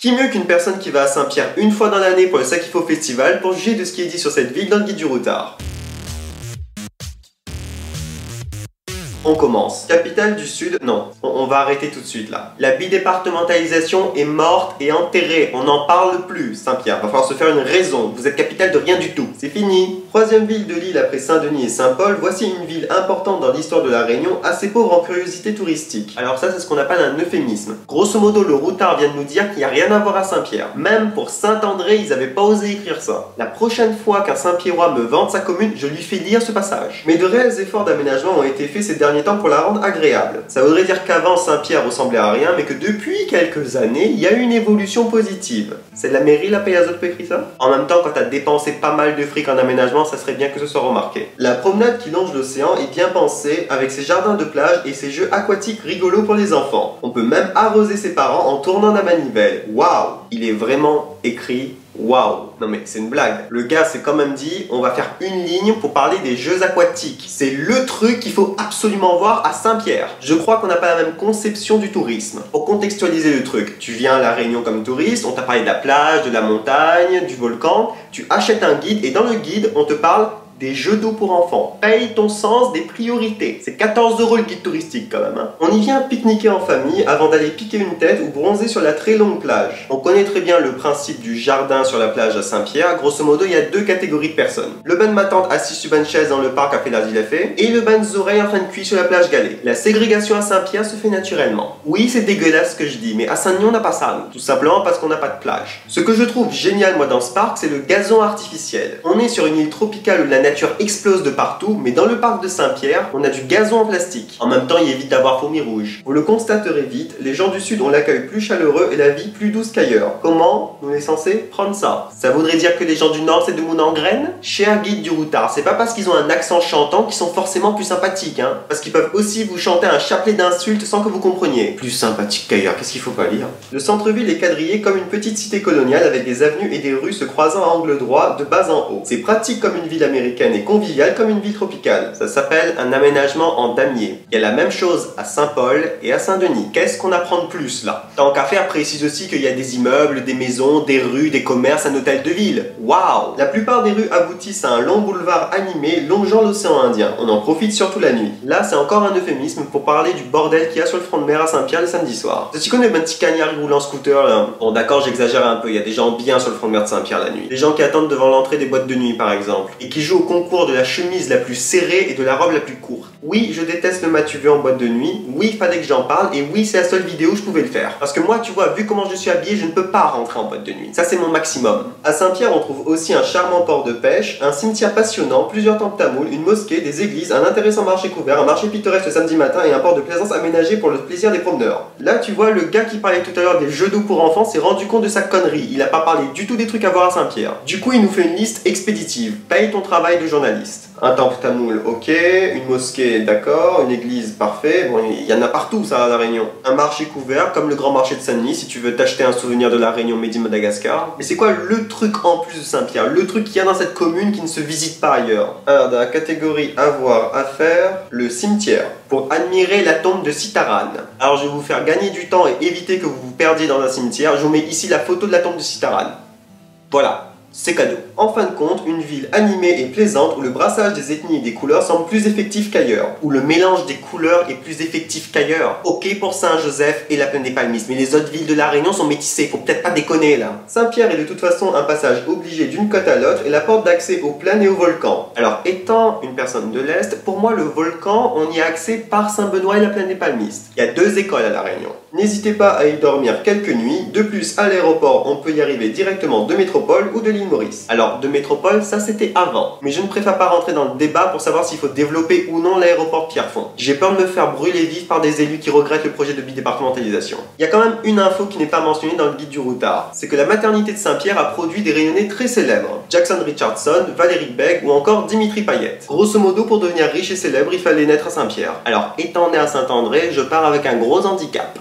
Qui mieux qu'une personne qui va à Saint-Pierre une fois dans l'année pour le Sakifo Festival pour juger de ce qui est dit sur cette ville dans le guide du routard. On commence. Capitale du Sud, non, on va arrêter tout de suite là. La bidépartementalisation est morte et enterrée, on n'en parle plus. Saint-Pierre, va falloir se faire une raison, vous êtes capitale de rien du tout, c'est fini. Troisième ville de l'île après Saint-Denis et Saint-Paul, voici une ville importante dans l'histoire de la Réunion, assez pauvre en curiosité touristique. Alors ça c'est ce qu'on appelle un euphémisme. Grosso modo, le routard vient de nous dire qu'il n'y a rien à voir à Saint-Pierre. Même pour Saint-André, ils n'avaient pas osé écrire ça. La prochaine fois qu'un Saint-Pierrois me vante sa commune, je lui fais lire ce passage. Mais de réels efforts d'aménagement ont été faits ces derniers temps pour la rendre agréable. Ça voudrait dire qu'avant Saint-Pierre ressemblait à rien, mais que depuis quelques années, il y a eu une évolution positive. C'est la mairie la payasote qui a écrit ça? En même temps, quand t'as dépensé pas mal de fric en aménagement, ça serait bien que ce soit remarqué. La promenade qui longe l'océan est bien pensée, avec ses jardins de plage et ses jeux aquatiques rigolos pour les enfants. On peut même arroser ses parents en tournant la manivelle. Waouh! Il est vraiment écrit waouh! Non mais c'est une blague. Le gars s'est quand même dit, on va faire une ligne pour parler des jeux aquatiques. C'est le truc qu'il faut absolument voir à Saint-Pierre. Je crois qu'on n'a pas la même conception du tourisme. Pour contextualiser le truc, tu viens à La Réunion comme touriste, on t'a parlé de la plage, de la montagne, du volcan, tu achètes un guide et dans le guide, on te parle des jeux d'eau pour enfants. Paye ton sens des priorités. C'est 14 € le guide touristique quand même. On y vient pique-niquer en famille avant d'aller piquer une tête ou bronzer sur la très longue plage. On connaît très bien le principe du jardin sur la plage à Saint-Pierre. Grosso modo, il y a deux catégories de personnes. Le ban de ma tante assis sur une chaise dans le parc à fait la fait et le ban des oreilles en train de cuire sur la plage galée. La ségrégation à Saint-Pierre se fait naturellement. Oui, c'est dégueulasse ce que je dis, mais à Saint-Denis, on n'a pas ça, nous. Tout simplement parce qu'on n'a pas de plage. Ce que je trouve génial, moi, dans ce parc, c'est le gazon artificiel. On est sur une île tropicale où la nature explose de partout, mais dans le parc de Saint-Pierre, on a du gazon en plastique. En même temps, il évite d'avoir fourmis rouges. Vous le constaterez vite, les gens du Sud ont l'accueil plus chaleureux et la vie plus douce qu'ailleurs. Comment on est censé prendre ça? Ça voudrait dire que les gens du Nord, c'est de moune en graines? Cher guide du routard, c'est pas parce qu'ils ont un accent chantant qu'ils sont forcément plus sympathiques, hein. Parce qu'ils peuvent aussi vous chanter un chapelet d'insultes sans que vous compreniez. Plus sympathique qu'ailleurs, qu'est-ce qu'il faut pas lire? Le centre-ville est quadrillé comme une petite cité coloniale avec des avenues et des rues se croisant à angle droit de bas en haut. C'est pratique comme une ville américaine et convivial comme une ville tropicale. Ça s'appelle un aménagement en damier. Il y a la même chose à Saint-Paul et à Saint-Denis. Qu'est-ce qu'on apprend de plus là? Tant qu'à faire, précise aussi qu'il y a des immeubles, des maisons, des rues, des commerces, un hôtel de ville. Waouh! La plupart des rues aboutissent à un long boulevard animé longeant l'océan Indien. On en profite surtout la nuit. Là, c'est encore un euphémisme pour parler du bordel qu'il y a sur le front de mer à Saint-Pierre le samedi soir. Tu connais un petit cagnard roulant en scooter là? Bon d'accord, j'exagère un peu, il y a des gens bien sur le front de mer de Saint-Pierre la nuit. Des gens qui attendent devant l'entrée des boîtes de nuit par exemple. Et qui jouent au concours de la chemise la plus serrée et de la robe la plus courte. Oui, je déteste le m'as-tu vu en boîte de nuit. Oui, il fallait que j'en parle. Et oui, c'est la seule vidéo où je pouvais le faire. Parce que moi, tu vois, vu comment je suis habillé, je ne peux pas rentrer en boîte de nuit. Ça, c'est mon maximum. À Saint-Pierre, on trouve aussi un charmant port de pêche, un cimetière passionnant, plusieurs temples tamouls, une mosquée, des églises, un intéressant marché couvert, un marché pittoresque le samedi matin et un port de plaisance aménagé pour le plaisir des promeneurs. Là, tu vois, le gars qui parlait tout à l'heure des jeux d'eau pour enfants s'est rendu compte de sa connerie. Il a pas parlé du tout des trucs à voir à Saint-Pierre. Du coup, il nous fait une liste expéditive. Paye ton travail de journaliste. Un temple tamoul, ok. Une mosquée, d'accord. Une église, parfait. Bon, il y en a partout, ça, à La Réunion. Un marché couvert, comme le grand marché de Saint-Denis, si tu veux t'acheter un souvenir de La Réunion made in Madagascar. Mais c'est quoi le truc en plus de Saint-Pierre? Le truc qu'il y a dans cette commune qui ne se visite pas ailleurs? Alors, dans la catégorie à voir, à faire, le cimetière. Pour admirer la tombe de Sitaran. Alors, je vais vous faire gagner du temps et éviter que vous vous perdiez dans un cimetière. Je vous mets ici la photo de la tombe de Sitaran. Voilà. C'est cadeau. En fin de compte, une ville animée et plaisante où le brassage des ethnies et des couleurs semble plus effectif qu'ailleurs. Où le mélange des couleurs est plus effectif qu'ailleurs. Ok pour Saint-Joseph et la plaine des Palmistes, mais les autres villes de La Réunion sont métissées, faut peut-être pas déconner là. Saint-Pierre est de toute façon un passage obligé d'une côte à l'autre et la porte d'accès aux plaines et aux volcans. Alors étant une personne de l'Est, pour moi le volcan, on y a accès par Saint-Benoît et la plaine des Palmistes. Il y a deux écoles à La Réunion. N'hésitez pas à y dormir quelques nuits. De plus, à l'aéroport, on peut y arriver directement de métropole ou de l'île Maurice. Alors, de métropole, ça c'était avant. Mais je ne préfère pas rentrer dans le débat pour savoir s'il faut développer ou non l'aéroport Pierrefonds. J'ai peur de me faire brûler vif par des élus qui regrettent le projet de bidépartementalisation. Il y a quand même une info qui n'est pas mentionnée dans le guide du routard. C'est que la maternité de Saint-Pierre a produit des Réunionnais très célèbres. Jackson Richardson, Valérie Beg ou encore Dimitri Payet. Grosso modo, pour devenir riche et célèbre, il fallait naître à Saint-Pierre. Alors, étant né à Saint-André, je pars avec un gros handicap.